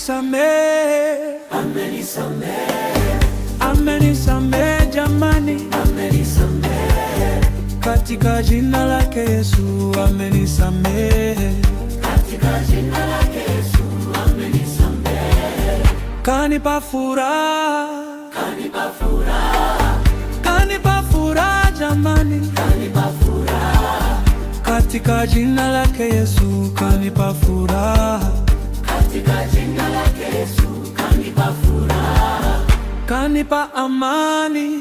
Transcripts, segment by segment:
amenisamehe, amenisamehe jamani, katika jina lake Yesu amenisamehe, kanipa furaha, kanipa furaha jamani, katika jina lake Yesu kanipa furaha, kanipa amani,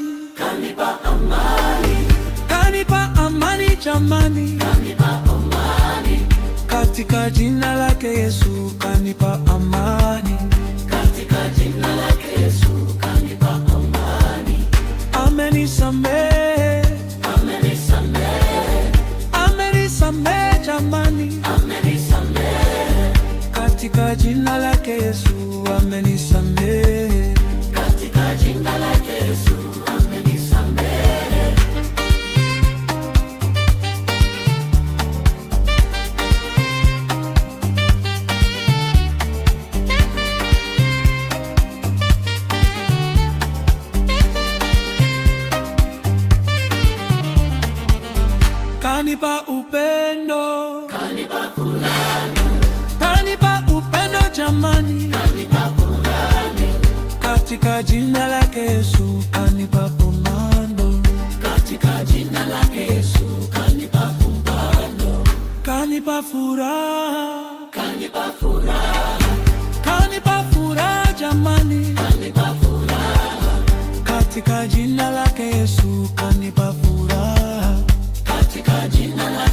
kanipa amani jamani, katika jina lake Yesu kanipa amani, amenisamehe, amenisamehe jamani, katika jina lake Yesu amenisamehe, kanipa upendo, kanipa upendo jamani, katika jina lake Yesu kanipa komando, kanipa furaha, kanipa furaha jamani, katika jina lake Yesu kanipa furaha, Katika jina la